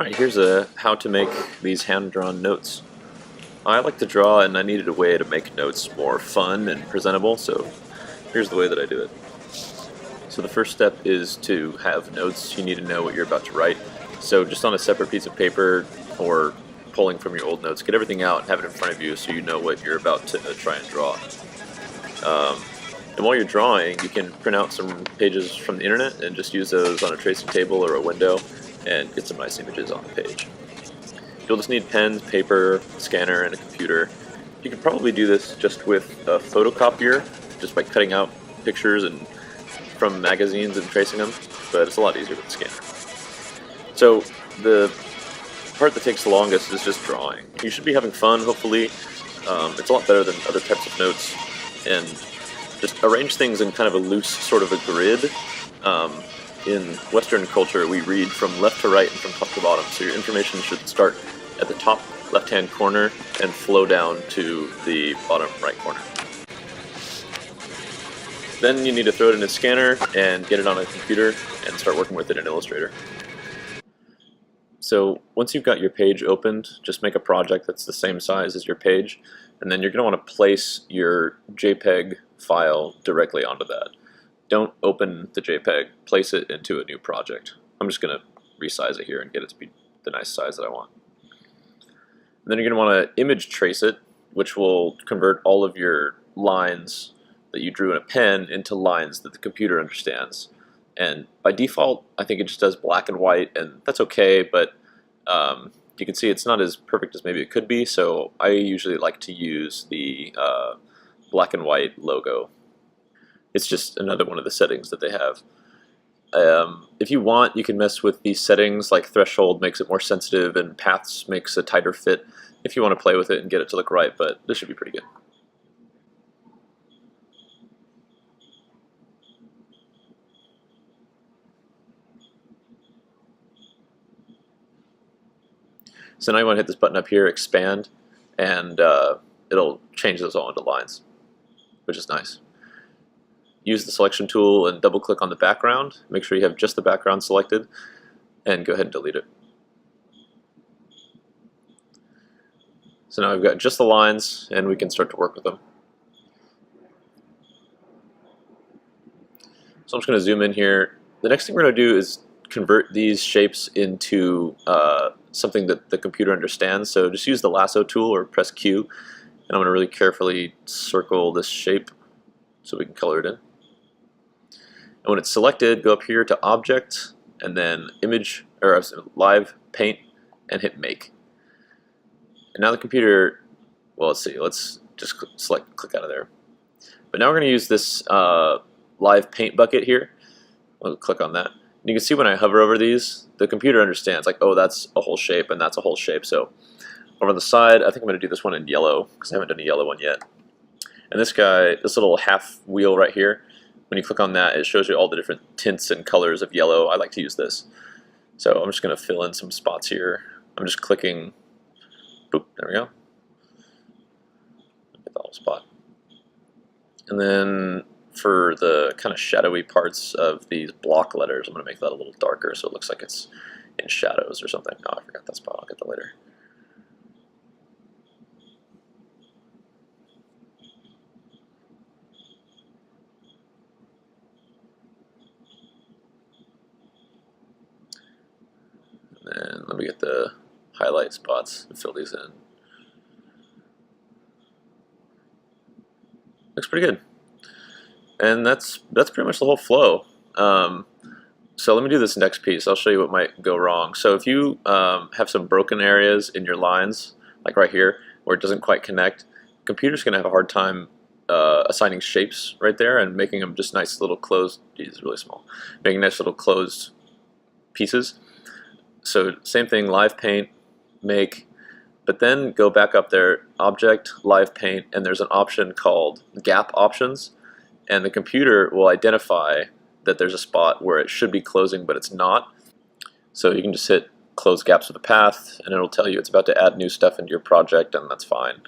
Alright, here's how to make these hand-drawn notes. I like to draw and I needed a way to make notes more fun and presentable, so here's the way that I do it. So the first step is to have notes. You need to know what you're about to write. So just on a separate piece of paper or pulling from your old notes, get everything out and have it in front of you so you know what you're about to try and draw. And while you're drawing, you can print out some pages from the internet and just use those on a tracing table or a window and get some nice images on the page. You'll just need pens, paper, scanner, and a computer. You can probably do this just with a photocopier, just by cutting out pictures and from magazines and tracing them, but it's a lot easier with a scanner. So the part that takes the longest is just drawing. You should be having fun, hopefully. It's a lot better than other types of notes, and just arrange things in kind of a loose sort of a grid. In Western culture, we read from left to right and from top to bottom, so your information should start at the top left-hand corner and flow down to the bottom right corner. Then you need to throw it in a scanner and get it on a computer and start working with it in Illustrator. So once you've got your page opened, just make a project that's the same size as your page, and then you're going to want to place your JPEG file directly onto that. Don't open the JPEG, place it into a new project. I'm just going to resize it here and get it to be the nice size that I want. And then you're going to want to image trace it, which will convert all of your lines that you drew in a pen into lines that the computer understands. And by default, I think it just does black and white, and that's okay, but you can see it's not as perfect as maybe it could be, so I usually like to use the black and white logo. It's just another one of the settings that they have. If you want, you can mess with these settings, like threshold makes it more sensitive and paths makes a tighter fit, if you want to play with it and get it to look right, but this should be pretty good. So now you want to hit this button up here, expand, and it'll change those all into lines, which is nice. Use the selection tool and double click on the background. Make sure you have just the background selected and go ahead and delete it. So now we've got just the lines and we can start to work with them. So I'm just going to zoom in here. The next thing we're going to do is convert these shapes into something that the computer understands. So just use the lasso tool or press Q, and I'm going to really carefully circle this shape so we can color it in. And when it's selected, go up here to Object, and then Image, or Live Paint, and hit Make. And now the computer, well, let's see, let's just click out of there. But now we're going to use this Live Paint bucket here. We'll click on that. And you can see when I hover over these, the computer understands, like, oh, that's a whole shape, and that's a whole shape. So over on the side, I think I'm going to do this one in yellow, because I haven't done a yellow one yet. And this guy, this little half wheel right here, when you click on that, it shows you all the different tints and colors of yellow. I like to use this. So I'm just going to fill in some spots here. I'm just clicking, boop, there we go. Get the whole spot. And then for the kind of shadowy parts of these block letters, I'm going to make that a little darker so it looks like it's in shadows or something. Oh, I forgot that spot. I'll get that later. And let me get the highlight spots and fill these in. Looks pretty good. And that's pretty much the whole flow. So let me do this next piece. I'll show you what might go wrong. So if you have some broken areas in your lines, like right here, where it doesn't quite connect, the computer's going to have a hard time assigning shapes right there and making them just nice little closed, geez, it's really small, making nice little closed pieces. So same thing, Live Paint, Make, but then go back up there, Object, Live Paint, and there's an option called Gap Options, and the computer will identify that there's a spot where it should be closing but it's not. So you can just hit Close Gaps with a Path, and it'll tell you it's about to add new stuff into your project, and that's fine.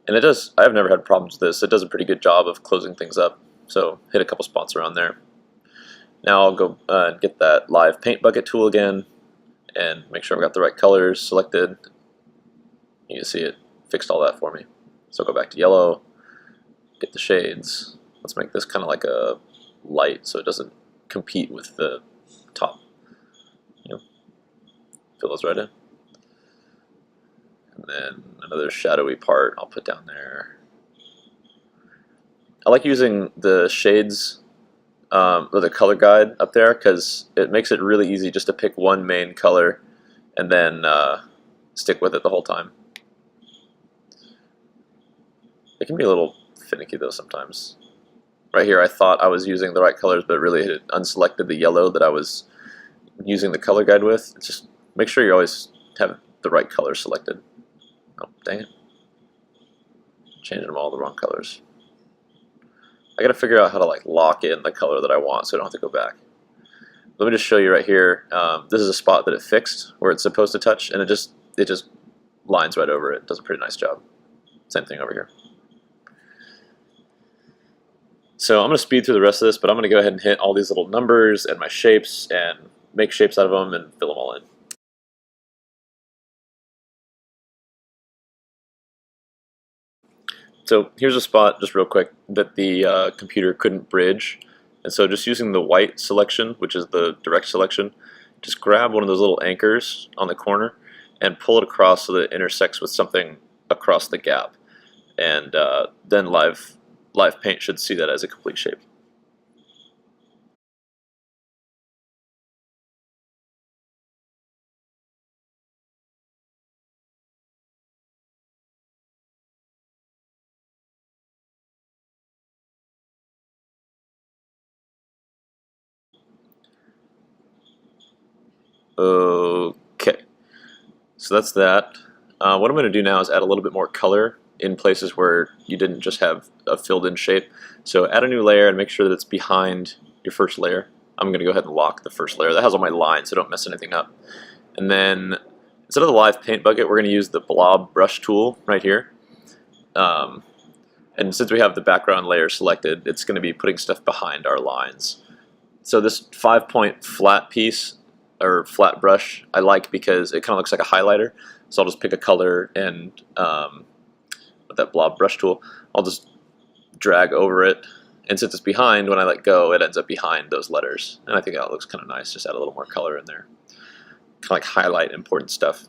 And it does, I've never had problems with this, it does a pretty good job of closing things up, so hit a couple spots around there. Now I'll go and get that Live Paint bucket tool again, and make sure I've got the right colors selected. You can see it fixed all that for me. So I'll go back to yellow, get the shades. Let's make this kind of like a light so it doesn't compete with the top. You know, fill those right in. And then another shadowy part I'll put down there. I like using the shades or the color guide up there because it makes it really easy just to pick one main color and then stick with it the whole time. It can be a little finicky though sometimes. Right here I thought I was using the right colors, but really it unselected the yellow that I was using the color guide with. It's just make sure you always have the right color selected. Oh, dang it. Changing them all the wrong colors. I gotta figure out how to like lock in the color that I want so I don't have to go back. Let me just show you right here. This is a spot that it fixed where it's supposed to touch, and it just lines right over it. Does a pretty nice job. Same thing over here. So I'm going to speed through the rest of this, but I'm going to go ahead and hit all these little numbers and my shapes and make shapes out of them and fill them all in. So here's a spot, just real quick, that the computer couldn't bridge. And so just using the white selection, which is the direct selection, just grab one of those little anchors on the corner and pull it across so that it intersects with something across the gap. And then Live Paint should see that as a complete shape. Okay, so that's that. What I'm going to do now is add a little bit more color in places where you didn't just have a filled in shape. So add a new layer and make sure that it's behind your first layer. I'm going to go ahead and lock the first layer. That has all my lines, so don't mess anything up. And then instead of the Live Paint bucket, we're going to use the blob brush tool right here. And since we have the background layer selected, it's going to be putting stuff behind our lines. So this 5-point flat piece, or flat brush, I like because it kind of looks like a highlighter. So I'll just pick a color and with that blob brush tool, I'll just drag over it. And since it's behind, when I let go, it ends up behind those letters. And I think that looks kind of nice. Just add a little more color in there. Kind of like highlight important stuff.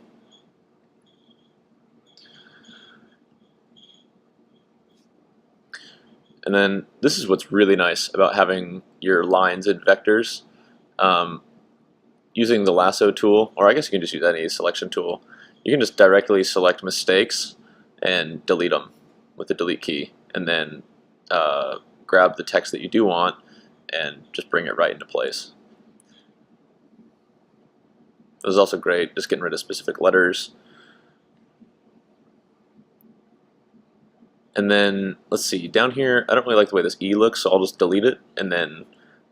And then this is what's really nice about having your lines in vectors. Using the lasso tool, or I guess you can just use any selection tool, you can just directly select mistakes and delete them with the delete key, and then grab the text that you do want and just bring it right into place. This is also great, just getting rid of specific letters. And then, let's see, down here, I don't really like the way this E looks, so I'll just delete it, and then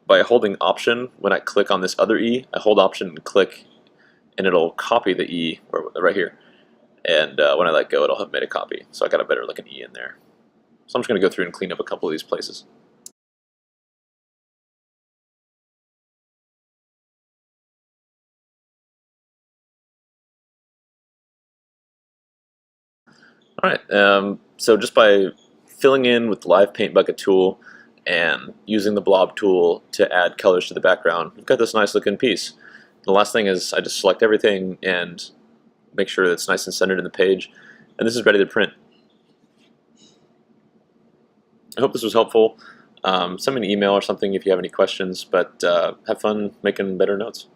by holding Option, when I click on this other E, I hold Option and click, and it'll copy the E right here. And when I let go, it'll have made a copy. So I got a better looking E in there. So I'm just going to go through and clean up a couple of these places. All right, so just by filling in with the Live Paint bucket tool and using the blob tool to add colors to the background, we've got this nice looking piece. The last thing is I just select everything and make sure that it's nice and centered in the page, and this is ready to print. I hope this was helpful. Send me an email or something if you have any questions, but have fun making better notes.